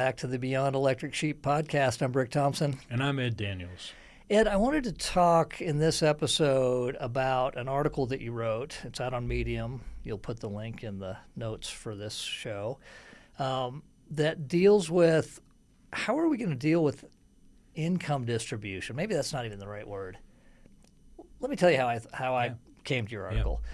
back to the Beyond Electric Sheep podcast. I'm Rick Thompson. And I'm Ed Daniels. Ed, I wanted to talk in this episode about an article that you wrote. It's out on Medium. You'll put the link in the notes for this show. That deals with how are we going to deal with income distribution? Maybe that's not even the right word. Let me tell you how I came to your article. Yeah.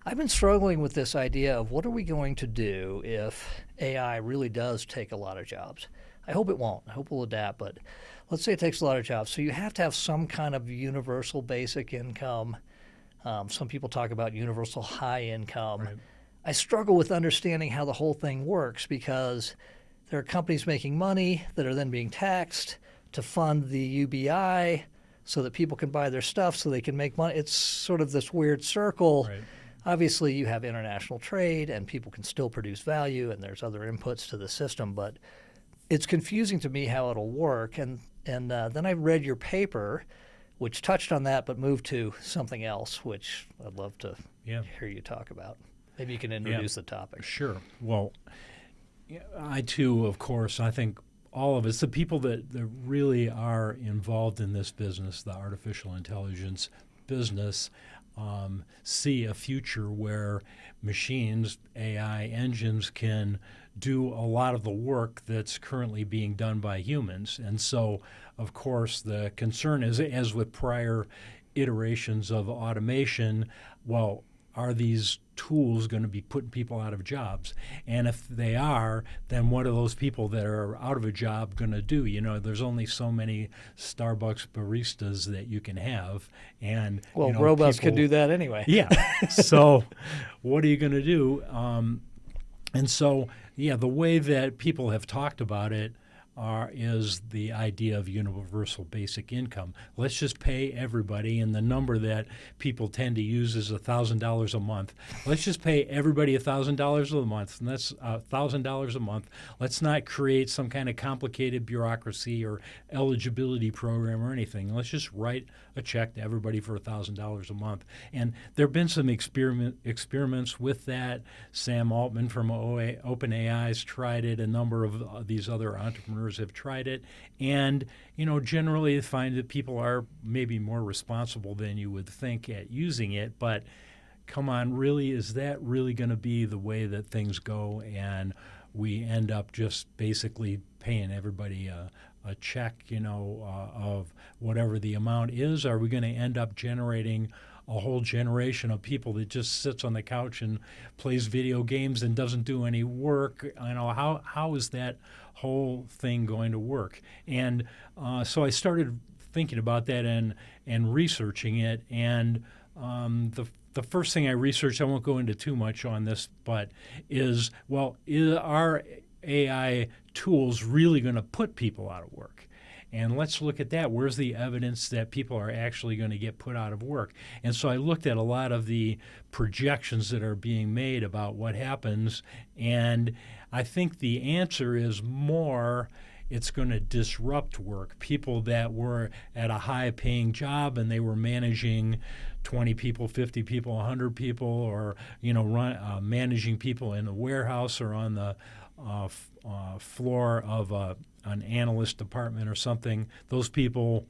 I've been struggling with this idea of what are we going to do if AI really does take a lot of jobs. I hope it won't. I hope we'll adapt, but let's say it takes a lot of jobs. So you have to have some kind of universal basic income. Some people talk about universal high income. Right. I struggle with understanding how the whole thing works because there are companies making money that are then being taxed to fund the UBI so that people can buy their stuff so they can make money. It's sort of this weird circle. Right. Obviously, you have international trade and people can still produce value and there's other inputs to the system, but it's confusing to me how it'll work. And then I read your paper, which touched on that but moved to something else, which I'd love to hear you talk about. Maybe you can introduce the topic. Sure. Well, I too, of course, I think all of us, the people that really are involved in this business, the artificial intelligence business, see a future where machines, AI engines can do a lot of the work that's currently being done by humans. And so, of course, the concern is, as with prior iterations of automation, well, are these tools going to be putting people out of jobs? And if they are, then what are those people that are out of a job going to do? You know, there's only so many Starbucks baristas that you can have. And robots can do that anyway. Yeah. So what are you going to do? And so, the way that people have talked about it is the idea of universal basic income. Let's just pay everybody, and the number that people tend to use is $1,000 a month. Let's just pay everybody $1,000 a month, and that's $1,000 a month. Let's not create some kind of complicated bureaucracy or eligibility program or anything. Let's just write a check to everybody for $1,000 a month. And there have been some experiments with that. Sam Altman from OpenAI has tried it. A number of these other entrepreneurs have tried it, and generally find that people are maybe more responsible than you would think at using it. But come on, really, is that really going to be the way that things go? And we end up just basically paying everybody a check, of whatever the amount is? Are we going to end up generating a whole generation of people that just sits on the couch and plays video games and doesn't do any work? How is that whole thing going to work? And so I started thinking about that and researching it. And the first thing I researched, I won't go into too much on this, but are AI tools really going to put people out of work? And let's look at that. Where's the evidence that people are actually going to get put out of work? And so I looked at a lot of the projections that are being made about what happens, and I think the answer is more it's going to disrupt work. People that were at a high-paying job and they were managing 20 people, 50 people, 100 people, or managing people in a warehouse or on the floor of an analyst department or something. Those people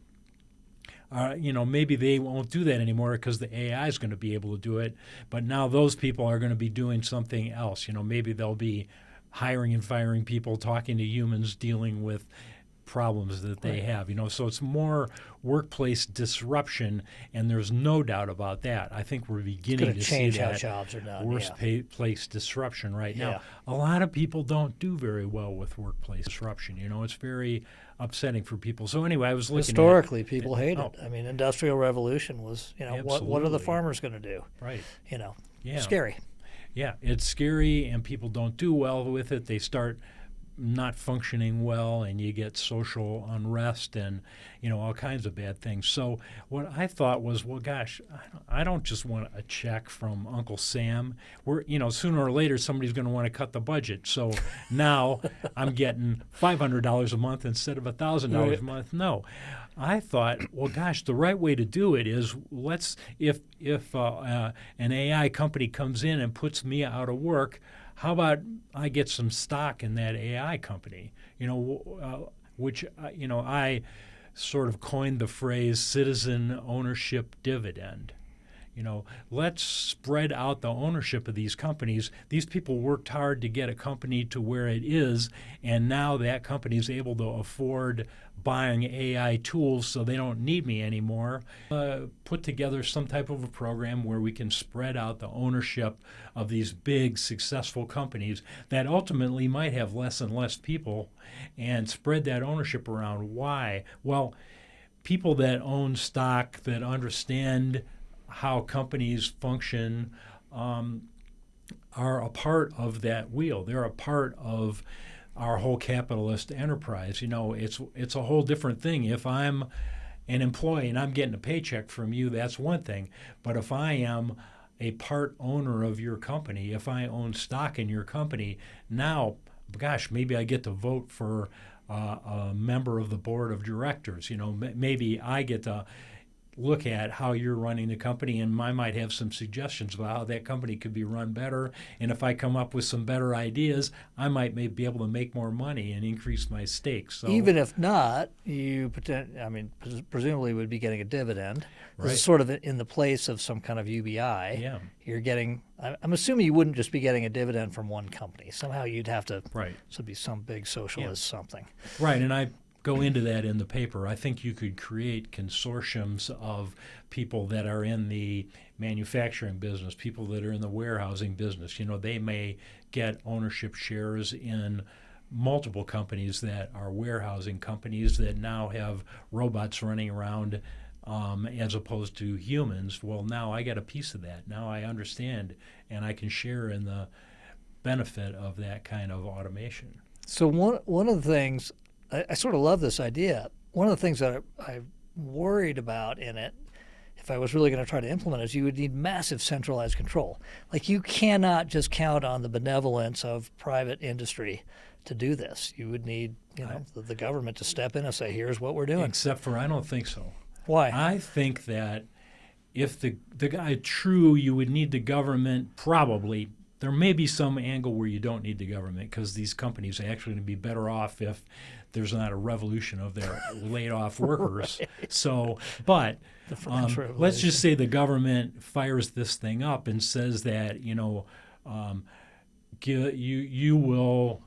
maybe they won't do that anymore because the AI is going to be able to do it. But now those people are going to be doing something else. Maybe they'll be hiring and firing people, talking to humans, dealing with problems that they have. So it's more workplace disruption, and there's no doubt about that. I think we're beginning to see that how jobs are done. Workplace disruption right now. A lot of people don't do very well with workplace disruption. It's very upsetting for people. So anyway, I was looking historically, people hate it. I mean, Industrial Revolution was, what are the farmers going to do? Right. Scary. Yeah, it's scary, and people don't do well with it. They start not functioning well, and you get social unrest and all kinds of bad things. So what I thought was, well, gosh, I don't just want a check from Uncle Sam. Sooner or later somebody's going to want to cut the budget. So now I'm getting $500 a month instead of $1,000 a month. No. I thought, well, gosh, the right way to do it is if an AI company comes in and puts me out of work, how about I get some stock in that AI company? which I sort of coined the phrase Citizen Ownership Dividend. Let's spread out the ownership of these companies. These people worked hard to get a company to where it is, and now that company is able to afford buying AI tools so they don't need me anymore. Put together some type of a program where we can spread out the ownership of these big, successful companies that ultimately might have less and less people, and spread that ownership around. Why? Well, people that own stock, that understand how companies function, are a part of that wheel. They're a part of our whole capitalist enterprise. It's a whole different thing. If I'm an employee and I'm getting a paycheck from you, that's one thing. But if I am a part owner of your company, if I own stock in your company, now, gosh, maybe I get to vote for a member of the board of directors. Maybe I get to look at how you're running the company, and I might have some suggestions about how that company could be run better. And if I come up with some better ideas, I might be able to make more money and increase my stakes. So, even if not, you presumably would be getting a dividend. Right. This is sort of in the place of some kind of UBI. Yeah. You're getting. I'm assuming you wouldn't just be getting a dividend from one company. Somehow you'd have to. Right. So it'd be some big socialist something. Right, and I go into that in the paper. I think you could create consortiums of people that are in the manufacturing business, people that are in the warehousing business. They may get ownership shares in multiple companies that are warehousing companies that now have robots running around as opposed to humans. Well, now I get a piece of that. Now I understand, and I can share in the benefit of that kind of automation. So one of the things, I sort of love this idea. One of the things that I worried about in it, if I was really going to try to implement it, is you would need massive centralized control. Like, you cannot just count on the benevolence of private industry to do this. You would need the government to step in and say, here's what we're doing. Except for, I don't think so. Why? I think that if the guy true, you would need the government probably. There may be some angle where you don't need the government because these companies are actually going to be better off if there's not a revolution of their laid off workers. Right. So, but let's just say the government fires this thing up and says that you will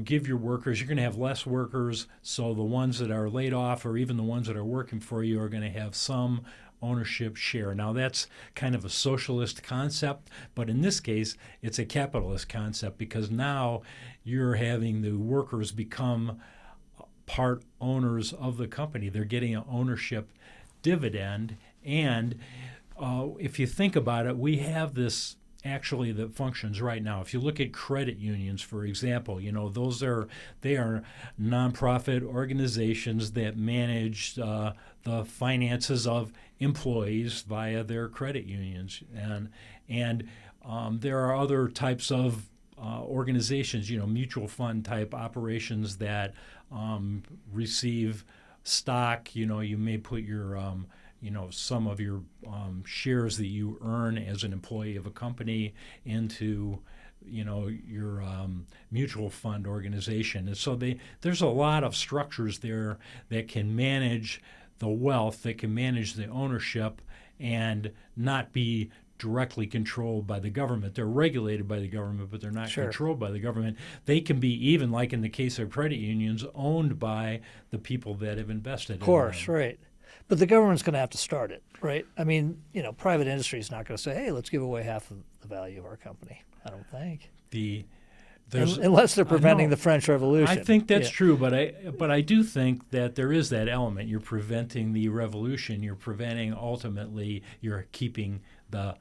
give your workers, you're going to have less workers, so the ones that are laid off or even the ones that are working for you are going to have some ownership share. Now, that's kind of a socialist concept, but in this case, it's a capitalist concept because now you're having the workers become part owners of the company. They're getting an ownership dividend. And if you think about it, we have this actually that functions right now. If you look at credit unions, for example, they are nonprofit organizations that manage the finances of employees via their credit unions, and there are other types of organizations, mutual fund type operations that receive stock. You may put your some of your shares that you earn as an employee of a company into your mutual fund organization. And so there's a lot of structures there that can manage the wealth, that can manage the ownership and not be directly controlled by the government. They're regulated by the government, but they're not controlled by the government. They can be, even like in the case of credit unions, owned by the people that have invested in them. Of course, right. But the government's going to have to start it, right? I mean, private industry is not going to say, hey, let's give away half of the value of our company. I don't think. Unless they're preventing the French Revolution. I think that's true, but I do think that there is that element. You're preventing the revolution. You're preventing, ultimately, you're keeping the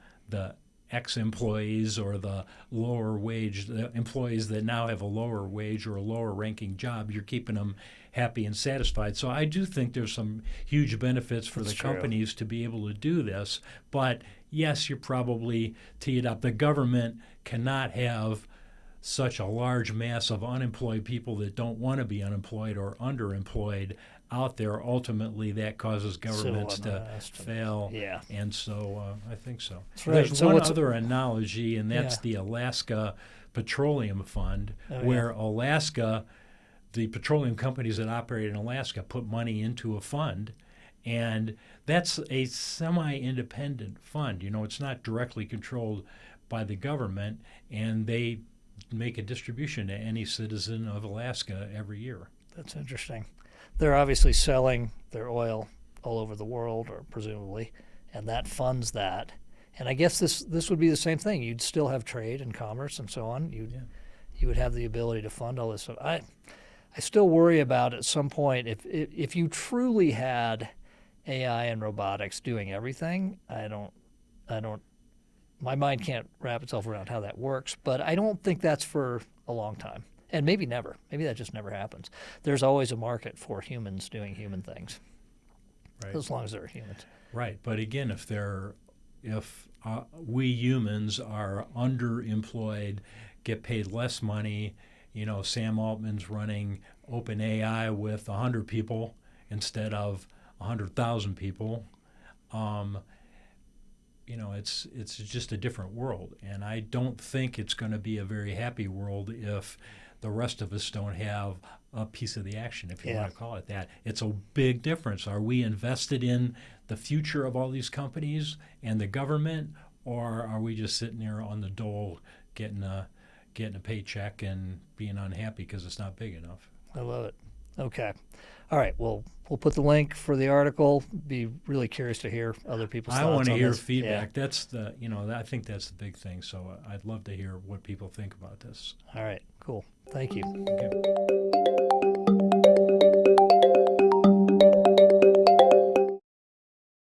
ex-employees or the lower wage, the employees that now have a lower wage or a lower ranking job, you're keeping them happy and satisfied. So I do think there's some huge benefits for the companies to be able to do this. But yes, you're probably teed up. The government cannot have such a large mass of unemployed people that don't want to be unemployed or underemployed out there. Ultimately, that causes governments to fail. Yeah. And so I think so. That's right. There's one other analogy, and that's the Alaska Petroleum Fund, where Alaska, the petroleum companies that operate in Alaska put money into a fund, and that's a semi-independent fund. It's not directly controlled by the government, and they make a distribution to any citizen of Alaska every year. That's interesting. They're obviously selling their oil all over the world, or presumably, and that funds that. And I guess this would be the same thing. You'd still have trade and commerce and so on. You would have the ability to fund all this stuff. I still worry about at some point if you truly had AI and robotics doing everything. My mind can't wrap itself around how that works, but I don't think that's for a long time. And maybe never. Maybe that just never happens. There's always a market for humans doing human things, Right. as long as they're humans. Right. But again, if we humans are underemployed, get paid less money, Sam Altman's running OpenAI with 100 people instead of 100,000 people. It's just a different world, and I don't think it's going to be a very happy world if the rest of us don't have a piece of the action, if you want to call it that. It's a big difference. Are we invested in the future of all these companies and the government, or are we just sitting there on the dole getting a paycheck and being unhappy because it's not big enough? I love it. Okay. All right. Well, we'll put the link for the article. Be really curious to hear other people's thoughts. I want to hear this. feedback. Yeah. That's I think that's the big thing. So I'd love to hear what people think about this. All right. Cool. Thank you. Okay.